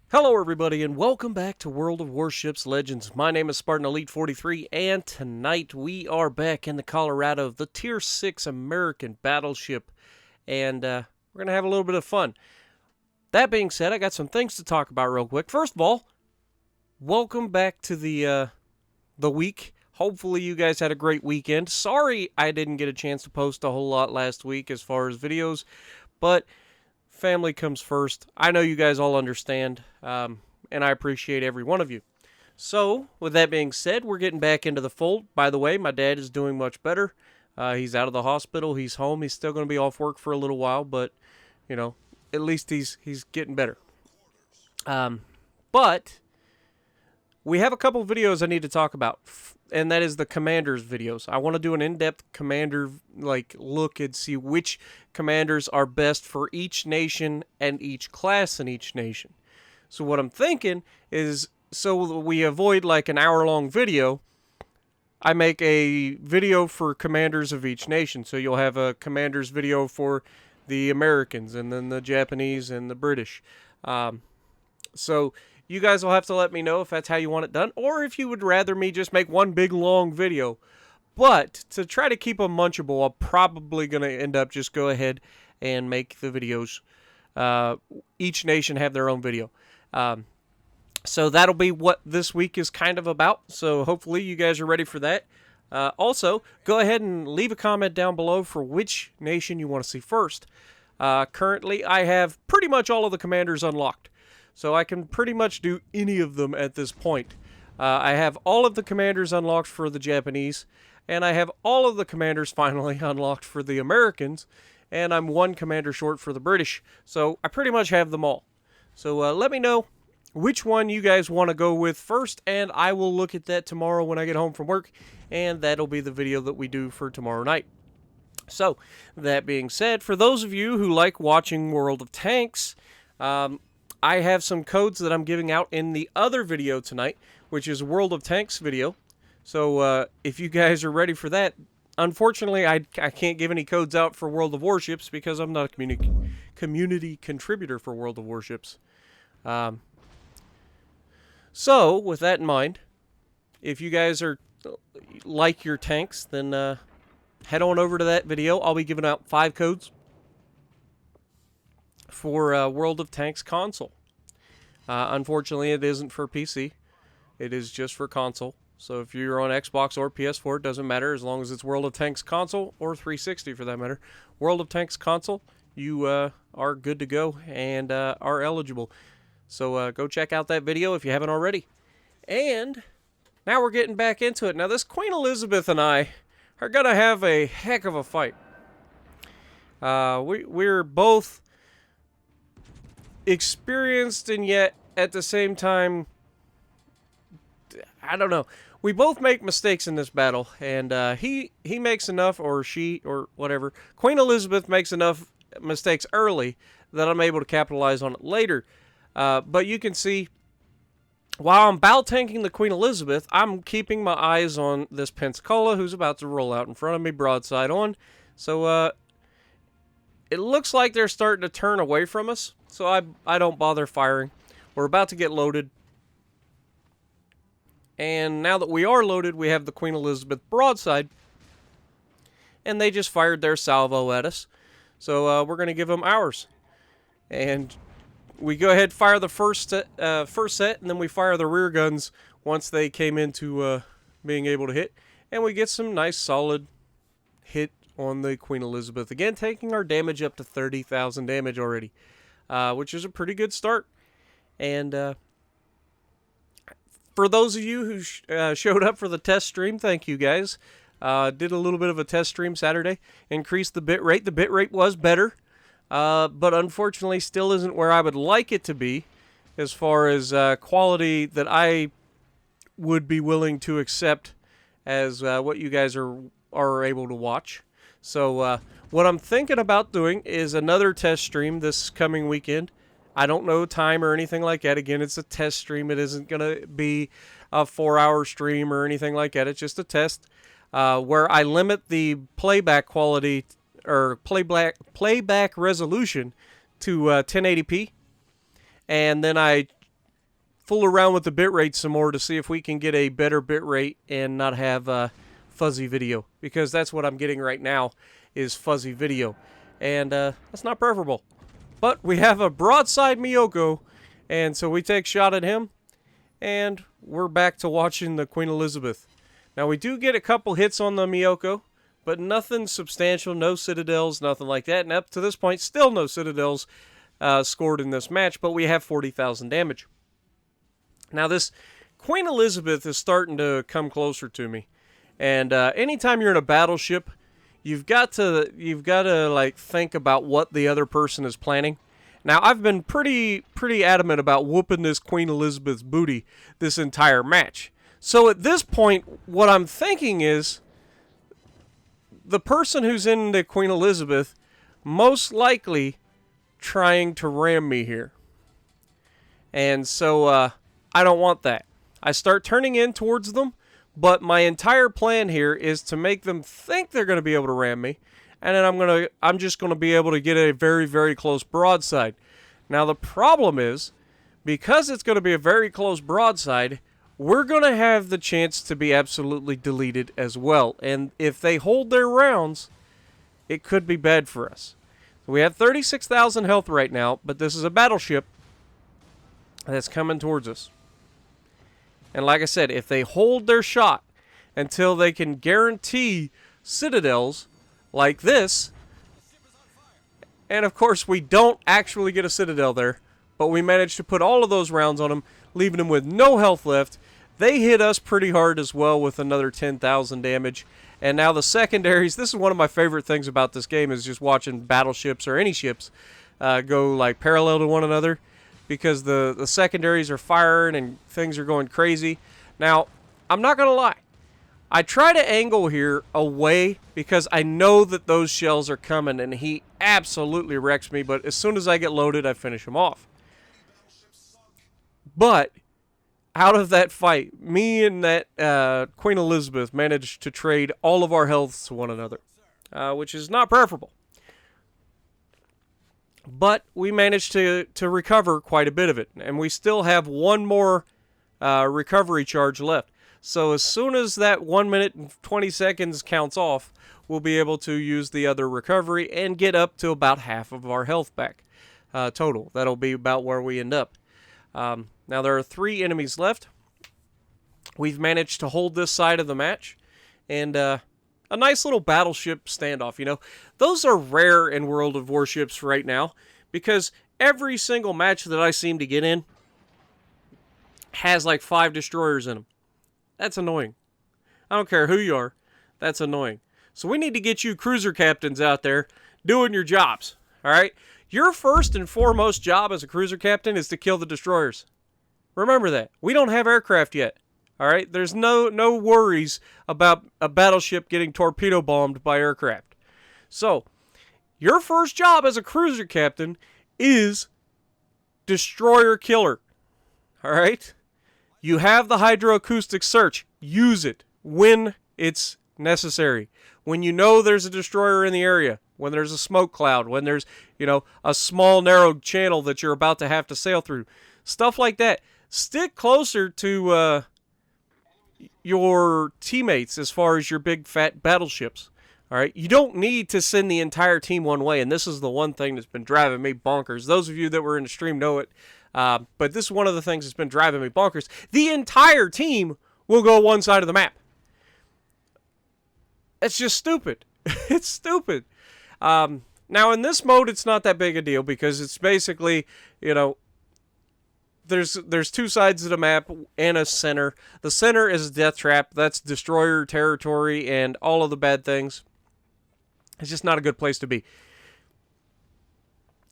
Hello everybody and welcome back to World of Warships Legends. My name is Spartan Elite 43 and tonight we are back in the Colorado, the Tier 6 American Battleship, and we're going to have a little bit of fun. That being said, I got some things to talk about real quick. First of all, welcome back to the week. Hopefully you guys had a great weekend. Sorry I didn't get a chance to post a whole lot last week as far as videos, but family comes first. I know you guys all understand, and I appreciate every one of you. So, with that being said, we're getting back into the fold. By the way, my dad is doing much better. He's out of the hospital. He's home. He's still going to be off work for a little while, but, you know, at least he's getting better. But we have a couple videos I need to talk about, and that is the commanders videos. I want to do an in-depth commander look and see which commanders are best for each nation and each class in each nation. So what I'm thinking is, so we avoid like an hour-long video, I make a video for commanders of each nation. So you'll have a commanders video for the Americans, and then the Japanese and the British. So you guys will have to let me know if that's how you want it done, or if you would rather me just make one big long video. But to try to keep them munchable, I'm probably going to end up just go ahead and make the videos. Each nation have their own video. So that'll be what this week is kind of about. So hopefully you guys are ready for that. Also, go ahead and leave a comment down below for which nation you want to see first. Currently, I have pretty much all of the commanders unlocked. So I can pretty much do any of them at this point. I have all of the commanders unlocked for the Japanese, and I have all of the commanders finally unlocked for the Americans, and I'm one commander short for the British. So I pretty much have them all. So let me know which one you guys want to go with first, and I will look at that tomorrow when I get home from work, and that'll be the video that we do for tomorrow night. So, that being said, for those of you who like watching World of Tanks, I have some codes that I'm giving out in the other video tonight, which is World of Tanks video. So if you guys are ready for that, unfortunately I can't give any codes out for World of Warships because I'm not a community contributor for World of Warships. So with that in mind, if you guys are like your tanks, then head on over to that video. I'll be giving out 5 codes for World of Tanks console. Unfortunately, it isn't for PC. It is just for console. So if you're on Xbox or PS4, it doesn't matter as long as it's World of Tanks console or 360 for that matter. World of Tanks console, you are good to go and are eligible. So go check out that video if you haven't already. And now we're getting back into it. Now this Queen Elizabeth and I are going to have a heck of a fight. We're both experienced, and yet at the same time, I don't know. We both make mistakes in this battle, and he makes enough, or she, or whatever. Queen Elizabeth makes enough mistakes early that I'm able to capitalize on it later. But you can see, while I'm bow tanking the Queen Elizabeth, I'm keeping my eyes on this Pensacola, who's about to roll out in front of me, broadside on. So it looks like they're starting to turn away from us, so I don't bother firing. We're about to get loaded. And now that we are loaded, we have the Queen Elizabeth broadside. And they just fired their salvo at us. So we're going to give them ours. And we go ahead and fire the first set, and then we fire the rear guns once they came into being able to hit. And we get some nice solid hit on the Queen Elizabeth. Again, taking our damage up to 30,000 damage already, which is a pretty good start. And for those of you who showed up for the test stream, thank you guys. Did a little bit of a test stream Saturday. Increased the bit rate. The bit rate was better, but unfortunately still isn't where I would like it to be as far as quality that I would be willing to accept as what you guys are able to watch. So what I'm thinking about doing is another test stream this coming weekend. I don't know time or anything like that. Again, it's a test stream. It isn't going to be a 4-hour stream or anything like that. It's just a test where I limit the playback quality or playback resolution to 1080p, and then I fool around with the bitrate some more to see if we can get a better bitrate and not have fuzzy video, because that's what I'm getting right now is fuzzy video, and that's not preferable. But we have a broadside Miyoko, and so we take shot at him, and we're back to watching the Queen Elizabeth. Now we do get a couple hits on the Miyoko, but nothing substantial, no citadels, nothing like that, and up to this point, still no citadels scored in this match, but we have 40,000 damage. Now this Queen Elizabeth is starting to come closer to me, and anytime you're in a battleship, you've got to like think about what the other person is planning. Now I've been pretty adamant about whooping this Queen Elizabeth's booty this entire match. So at this point, what I'm thinking is the person who's in the Queen Elizabeth most likely trying to ram me here. And so I don't want that. I start turning in towards them, but my entire plan here is to make them think they're going to be able to ram me, and then I'm just going to be able to get a very, very close broadside. Now the problem is, because it's going to be a very close broadside, we're going to have the chance to be absolutely deleted as well. And if they hold their rounds, it could be bad for us. We have 36,000 health right now, but this is a battleship that's coming towards us. And like I said, if they hold their shot until they can guarantee citadels like this, and of course we don't actually get a citadel there, but we managed to put all of those rounds on them, leaving them with no health left. They hit us pretty hard as well with another 10,000 damage. And now the secondaries, this is one of my favorite things about this game, is just watching battleships or any ships go like parallel to one another, because the secondaries are firing and things are going crazy. Now, I'm not going to lie. I try to angle here away because I know that those shells are coming, and he absolutely wrecks me, but as soon as I get loaded, I finish him off. But out of that fight, me and that Queen Elizabeth managed to trade all of our healths to one another, which is not preferable. But we managed to recover quite a bit of it, and we still have one more recovery charge left. So as soon as that 1 minute and 20 seconds counts off, we'll be able to use the other recovery and get up to about half of our health back total. That'll be about where we end up. Now there are 3 enemies left. We've managed to hold this side of the match, and a nice little battleship standoff. You know, those are rare in World of Warships right now, because every single match that I seem to get in has like 5 destroyers in them. That's annoying. I don't care who you are. That's annoying. So we need to get you cruiser captains out there doing your jobs. All right? Your first and foremost job as a cruiser captain is to kill the destroyers. Remember that. We don't have aircraft yet. All right? There's no worries about a battleship getting torpedo bombed by aircraft. So, your first job as a cruiser captain is destroyer killer. All right? You have the hydroacoustic search. Use it when it's necessary. When you know there's a destroyer in the area, when there's a smoke cloud, when there's, a small narrow channel that you're about to have to sail through. Stuff like that. Stick closer to your teammates as far as your big fat battleships. All right? You don't need to send the entire team one way, and this is the one thing that's been driving me bonkers. Those of you that were in the stream know it. But this is one of the things that's been driving me bonkers. The entire team will go one side of the map. It's just stupid. It's stupid. Now, in this mode, it's not that big a deal, because it's basically, there's 2 sides of the map and a center. The center is a death trap. That's destroyer territory and all of the bad things. It's just not a good place to be.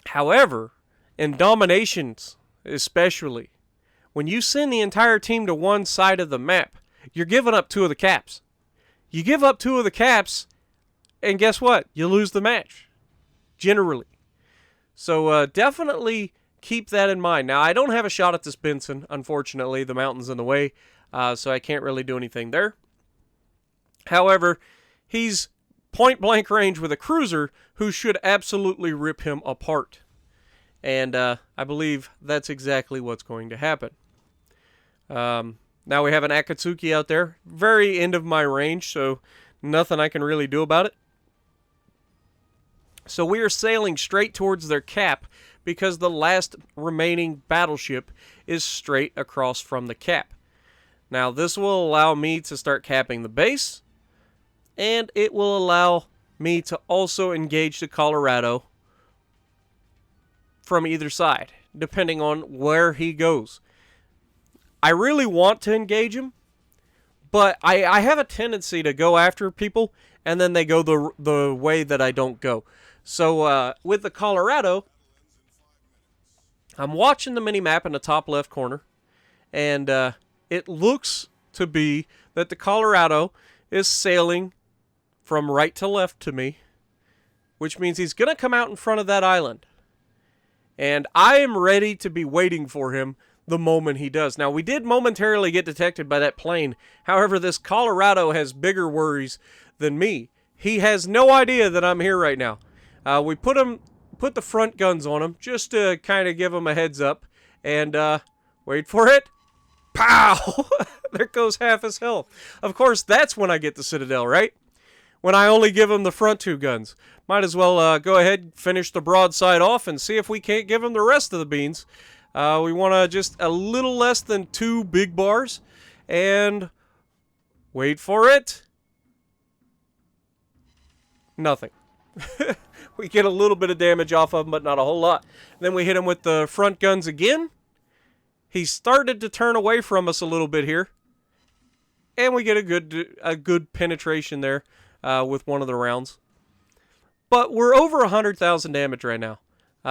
However, in dominations, especially, when you send the entire team to one side of the map, you're giving up 2 of the caps. You give up 2 of the caps, and guess what? You lose the match, generally. So definitely keep that in mind. Now, I don't have a shot at this Benson, unfortunately. The mountain's in the way, so I can't really do anything there. However, he's point-blank range with a cruiser who should absolutely rip him apart. And I believe that's exactly what's going to happen. Now we have an Akatsuki out there. Very end of my range, so nothing I can really do about it. So we are sailing straight towards their cap because the last remaining battleship is straight across from the cap. Now this will allow me to start capping the base, and it will allow me to also engage the Colorado from either side, depending on where he goes. I really want to engage him, but I have a tendency to go after people, and then they go the way that I don't go. So with the Colorado, I'm watching the mini-map in the top left corner, and it looks to be that the Colorado is sailing from right to left to me, which means he's going to come out in front of that island. And I am ready to be waiting for him the moment he does. Now, we did momentarily get detected by that plane. However, this Colorado has bigger worries than me. He has no idea that I'm here right now. We put the front guns on him just to kind of give him a heads up. And wait for it. Pow! There goes half his health. Of course, that's when I get the Citadel, right? When I only give him the front two guns. Might as well go ahead, finish the broadside off, and see if we can't give him the rest of the beans. We want just a little less than 2 big bars. And wait for it. Nothing. We get a little bit of damage off of him, but not a whole lot. Then we hit him with the front guns again. He started to turn away from us a little bit here. And we get a good penetration there with one of the rounds. But we're over 100,000 damage right now.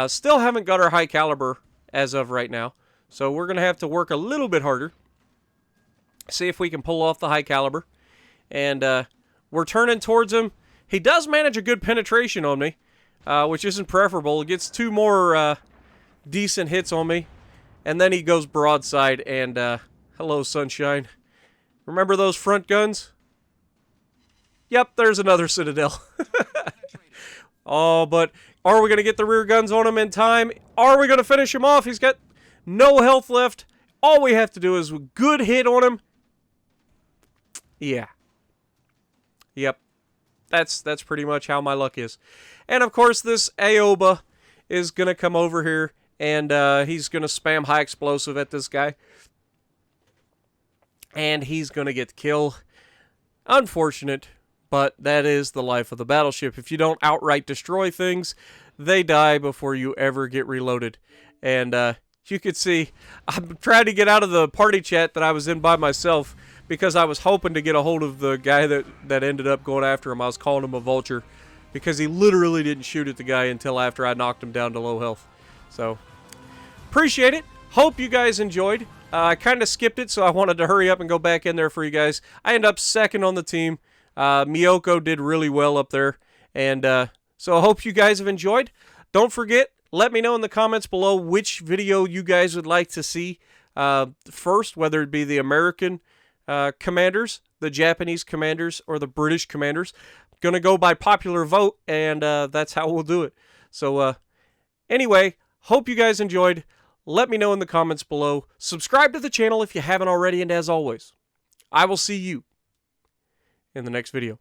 Still haven't got our high caliber as of right now. So we're going to have to work a little bit harder. See if we can pull off the high caliber. And we're turning towards him. He does manage a good penetration on me, which isn't preferable. He gets 2 more decent hits on me. And then he goes broadside and hello, sunshine. Remember those front guns? Yep, there's another Citadel. Oh, but are we going to get the rear guns on him in time? Are we going to finish him off? He's got no health left. All we have to do is a good hit on him. Yeah. Yep. That's pretty much how my luck is. And, of course, this Aoba is going to come over here, and he's going to spam high explosive at this guy. And he's going to get the kill. Unfortunate. But that is the life of the battleship. If you don't outright destroy things, they die before you ever get reloaded. And you could see, I'm trying to get out of the party chat that I was in by myself because I was hoping to get a hold of the guy that ended up going after him. I was calling him a vulture because he literally didn't shoot at the guy until after I knocked him down to low health. So, appreciate it. Hope you guys enjoyed. I kind of skipped it, so I wanted to hurry up and go back in there for you guys. I ended up second on the team. Miyoko did really well up there, and so I hope you guys have enjoyed. Don't forget, let me know in the comments below which video you guys would like to see first, whether it be the American commanders, the Japanese commanders, or the British commanders. Gonna go by popular vote, and that's how we'll do it. So anyway, hope you guys enjoyed. Let me know in the comments below. Subscribe to the channel if you haven't already, and as always, I will see you in the next video.